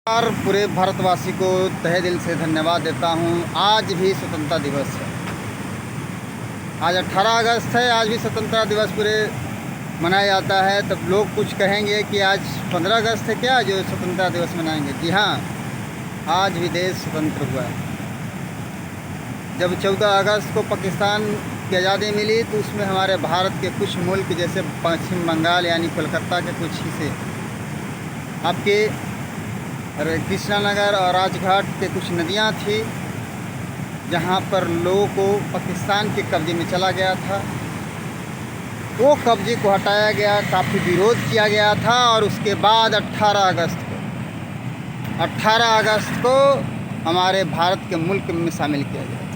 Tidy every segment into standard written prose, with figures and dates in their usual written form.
और पूरे भारतवासी को तहे दिल से धन्यवाद देता हूँ। आज भी स्वतंत्रता दिवस है। आज 18 अगस्त है। आज भी स्वतंत्रता दिवस पूरे मनाया जाता है। तब लोग कुछ कहेंगे कि आज 15 अगस्त है क्या जो स्वतंत्रता दिवस मनाएंगे। जी हाँ, आज भी देश स्वतंत्र हुआ है। जब 14 अगस्त को पाकिस्तान की आज़ादी मिली तो उसमें हमारे भारत के कुछ मुल्क जैसे पश्चिम बंगाल यानी कोलकाता के कुछ हिस्से आपके कृष्णा नगर और राजघाट के कुछ नदियां थी जहां पर लोगों को पाकिस्तान के कब्ज़े में चला गया था। वो कब्ज़े को हटाया गया, काफ़ी विरोध किया गया था और उसके बाद 18 अगस्त को हमारे भारत के मुल्क में शामिल किया गया था।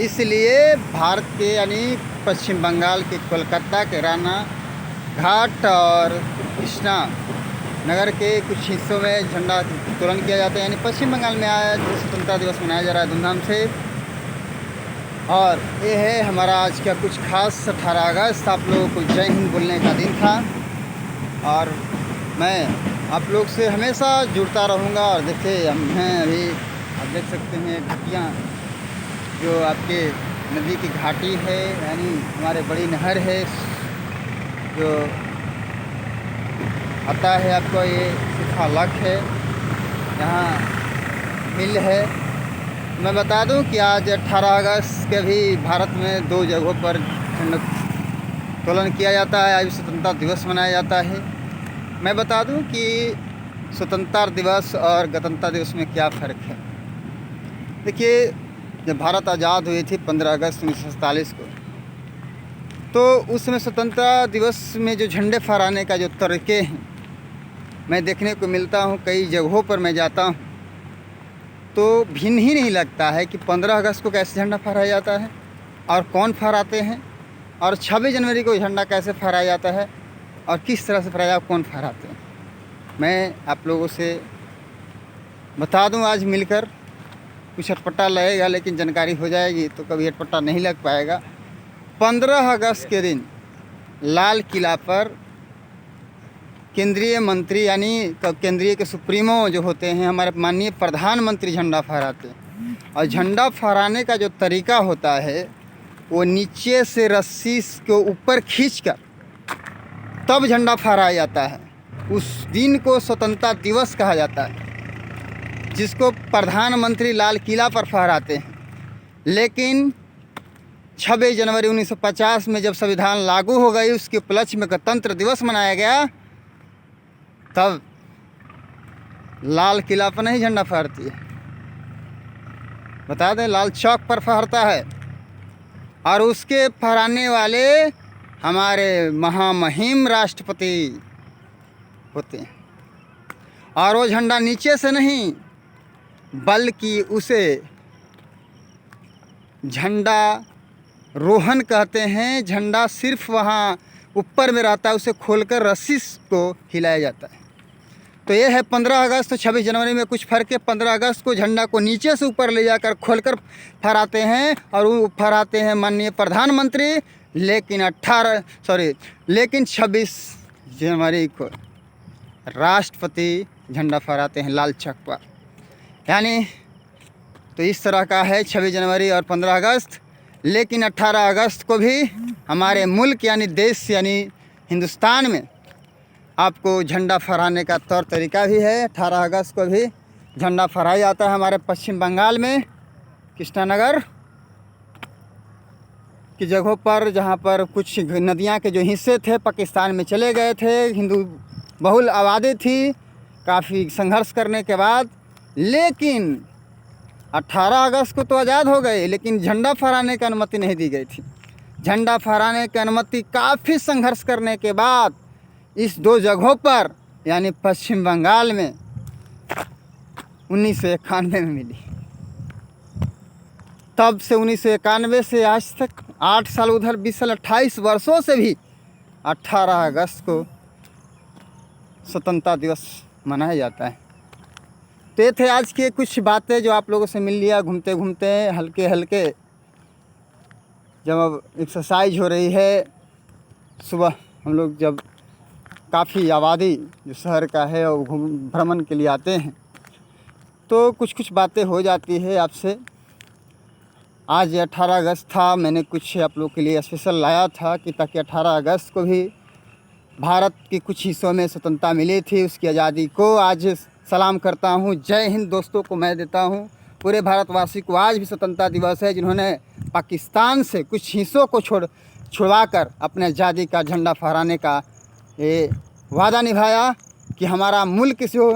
इसलिए भारत के यानी पश्चिम बंगाल के कोलकाता के राना घाट और कृष्णा नगर के कुछ हिस्सों में झंडा उत्तोलन किया जाता है। यानी पश्चिम बंगाल में आज स्वतंत्रता दिवस मनाया जा रहा है धूमधाम से। और ये है हमारा आज का कुछ खास 18 अगस्त। आप लोगों को जय हिंद बोलने का दिन था और मैं आप लोग से हमेशा जुड़ता रहूँगा। और देखिए हम हैं अभी, आप देख सकते हैं घाटियाँ जो आपके नदी की घाटी है, यानी हमारे बड़ी नहर है जो आता है आपको। ये सिफालक है, यहाँ मिल है। मैं बता दूं कि आज 18 अगस्त के भी भारत में 2 जगहों पर झंडा उत्तोलन किया जाता है। आज स्वतंत्रता दिवस मनाया जाता है। मैं बता दूं कि स्वतंत्रता दिवस और गणतंत्र दिवस में क्या फ़र्क है। देखिए, जब भारत आज़ाद हुई थी 15 अगस्त 1947 को, तो उस समय स्वतंत्रता दिवस में जो झंडे फहराने का जो तरीके हैं मैं देखने को मिलता हूँ। कई जगहों पर मैं जाता हूँ तो भिन्न ही नहीं लगता है कि 15 अगस्त को कैसे झंडा फहराया जाता है और कौन फहराते हैं, और 26 जनवरी को झंडा कैसे फहराया जाता है और किस तरह से फहराया, कौन फहराते हैं। मैं आप लोगों से बता दूं, आज मिलकर कुछ अटपटा लगेगा लेकिन जानकारी हो जाएगी, तो कभी अटपटा नहीं लग पाएगा। 15 अगस्त के दिन लाल किला पर केंद्रीय मंत्री यानी केंद्रीय के सुप्रीमो जो होते हैं हमारे माननीय प्रधानमंत्री झंडा फहराते हैं। और झंडा फहराने का जो तरीका होता है वो नीचे से रस्सी को ऊपर खींचकर तब झंडा फहराया जाता है। उस दिन को स्वतंत्रता दिवस कहा जाता है, जिसको प्रधानमंत्री लाल किला पर फहराते हैं। लेकिन 26 जनवरी 1950 में जब संविधान लागू हो गई, उसके उपलक्ष्य में गणतंत्र दिवस मनाया गया, तब लाल किला पर नहीं झंडा फहरती है, बता दें लाल चौक पर फहरता है। और उसके फहराने वाले हमारे महामहिम राष्ट्रपति होते हैं। और वो झंडा नीचे से नहीं बल्कि उसे झंडा रोहन कहते हैं। झंडा सिर्फ वहाँ ऊपर में रहता है, उसे खोलकर रस्सी को हिलाया जाता है। तो ये है 15 अगस्त तो 26 जनवरी में कुछ फ़र्क है। 15 अगस्त को झंडा को नीचे से ऊपर ले जाकर खोलकर फहराते हैं और वो फहराते हैं माननीय प्रधानमंत्री। लेकिन 26 जनवरी को राष्ट्रपति झंडा फहराते हैं लाल चौक पर। यानी तो इस तरह का है 26 जनवरी और 15 अगस्त। लेकिन 18 अगस्त को भी हमारे मुल्क यानी देश यानी हिंदुस्तान में आपको झंडा फहराने का तौर तरीका भी है। 18 अगस्त को भी झंडा फहराया जाता है हमारे पश्चिम बंगाल में कृष्णा नगर की जगहों पर, जहाँ पर कुछ नदियाँ के जो हिस्से थे पाकिस्तान में चले गए थे। हिंदू बहुल आबादी थी काफ़ी संघर्ष करने के बाद। लेकिन 18 अगस्त को तो आज़ाद हो गए, लेकिन झंडा फहराने की अनुमति नहीं दी गई थी। झंडा फहराने की अनुमति काफ़ी संघर्ष करने के बाद इस 2 जगहों पर यानी पश्चिम बंगाल में 1991 में मिली। तब से 1991 से आज तक 8 साल, उधर 20 साल, 28 वर्षों से भी 18 अगस्त को स्वतंत्रता दिवस मनाया जाता है। तो ये थे आज की कुछ बातें जो आप लोगों से मिल लिया घूमते घूमते हल्के हल्के। जब अब एक्सरसाइज हो रही है, सुबह हम लोग जब काफ़ी आबादी जो शहर का है और भ्रमण के लिए आते हैं, दोस्तों कुछ कुछ बातें हो जाती है आपसे। आज 18 अगस्त था, मैंने कुछ आप लोग के लिए स्पेशल लाया था कि ताकि 18 अगस्त को भी भारत के कुछ हिस्सों में स्वतंत्रता मिली थी, उसकी आज़ादी को आज सलाम करता हूँ। जय हिंद दोस्तों को मैं देता हूँ पूरे भारतवासी को। आज भी स्वतंत्रता दिवस है, जिन्होंने पाकिस्तान से कुछ हिस्सों को छुड़वाकर अपने आज़ादी का झंडा फहराने का ये वादा निभाया कि हमारा मुल्क जो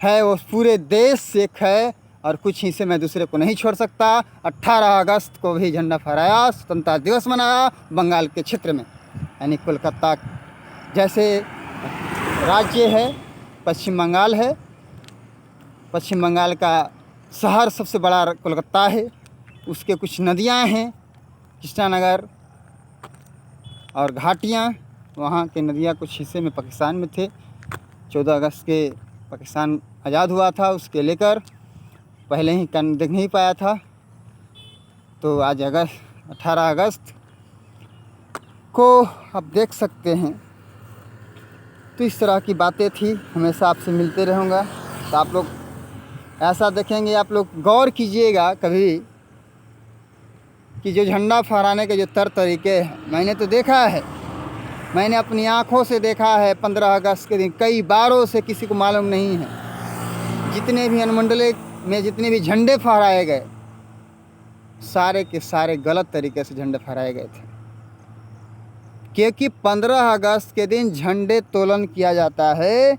है वो पूरे देश से एक है और कुछ हिस्से में दूसरे को नहीं छोड़ सकता। 18 अगस्त को भी झंडा फहराया, स्वतंत्रता दिवस मनाया बंगाल के क्षेत्र में, यानी कोलकाता जैसे राज्य है, पश्चिम बंगाल है। पश्चिम बंगाल का शहर सबसे बड़ा कोलकाता है, उसके कुछ नदियां हैं, कृष्णानगर और घाटियां। वहाँ के नदियां कुछ हिस्से में पाकिस्तान में थे। 14 अगस्त के पाकिस्तान आज़ाद हुआ था, उसके लेकर पहले ही कन देख नहीं पाया था, तो आज 18 अगस्त को आप देख सकते हैं। तो इस तरह की बातें थी, हमेशा आपसे मिलते रहूँगा। तो आप लोग ऐसा देखेंगे, आप लोग गौर कीजिएगा कभी कि जो झंडा फहराने के जो तरीके हैं, मैंने तो देखा है, मैंने अपनी आँखों से देखा है। 15 अगस्त के दिन कई बारों से किसी को मालूम नहीं है, जितने भी अनुमंडल में जितने भी झंडे फहराए गए, सारे के सारे गलत तरीके से झंडे फहराए गए थे। क्योंकि 15 अगस्त के दिन झंडे तोलन किया जाता है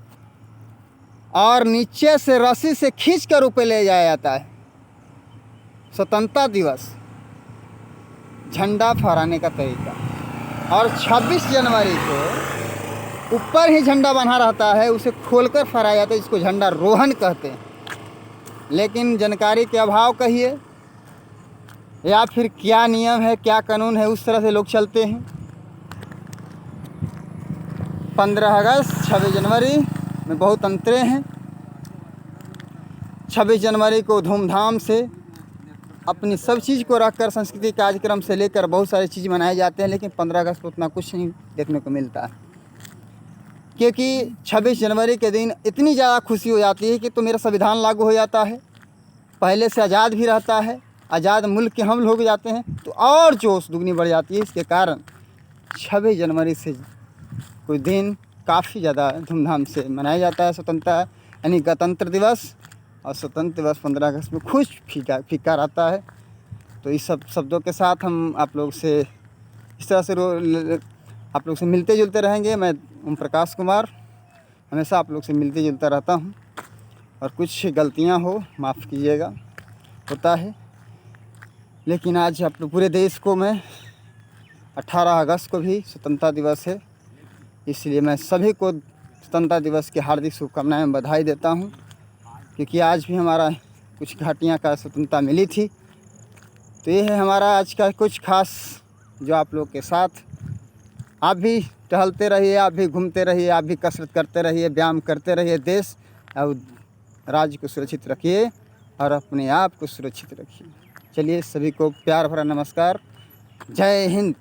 और नीचे से रस्सी से खींच कर ऊपर ले जाया जाता है। स्वतंत्रता दिवस झंडा फहराने का तरीका। और 26 जनवरी को ऊपर ही झंडा बंधा रहता है, उसे खोलकर फहराया जाता है, जिसको झंडा रोहन कहते हैं। लेकिन जानकारी के अभाव कहिए या फिर क्या नियम है, क्या कानून है, उस तरह से लोग चलते हैं। 15 अगस्त 26 जनवरी में बहुत अंतरे हैं। 26 जनवरी को धूमधाम से अपनी सब चीज़ को रखकर सांस्कृतिक कार्यक्रम से लेकर बहुत सारी चीज़ मनाए जाते हैं, लेकिन 15 अगस्त को उतना कुछ नहीं देखने को मिलता है। क्योंकि 26 जनवरी के दिन इतनी ज़्यादा खुशी हो जाती है कि तो मेरा संविधान लागू हो जाता है, पहले से आज़ाद भी रहता है, आज़ाद मुल्क के हम लोग जाते हैं, तो और जोश दुगनी बढ़ जाती है। इसके कारण 26 जनवरी से कोई दिन काफ़ी ज़्यादा धूमधाम से मनाया जाता है स्वतंत्रता, यानी गणतंत्र दिवस। और स्वतंत्र दिवस 15 अगस्त में खुश फीका रहता है। तो इस सब शब्दों के साथ हम आप लोग से इस तरह से आप लोग से मिलते जुलते रहेंगे। मैं ओम प्रकाश कुमार हमेशा आप लोग से मिलते जुलता रहता हूँ, और कुछ गलतियाँ हो माफ़ कीजिएगा, होता है। लेकिन आज आप लोग पूरे देश को मैं 18 अगस्त को भी स्वतंत्रता दिवस है, इसलिए मैं सभी को स्वतंत्रता दिवस की हार्दिक शुभकामनाएं बधाई देता हूं। क्योंकि आज भी हमारा कुछ घाटियां का स्वतंत्रता मिली थी। तो ये है हमारा आज का कुछ खास, जो आप लोग के साथ। आप भी टहलते रहिए, आप भी घूमते रहिए, आप भी कसरत करते रहिए, व्यायाम करते रहिए। देश और राज्य को सुरक्षित रखिए और अपने आप को सुरक्षित रखिए। चलिए, सभी को प्यार भरा नमस्कार। जय हिंद।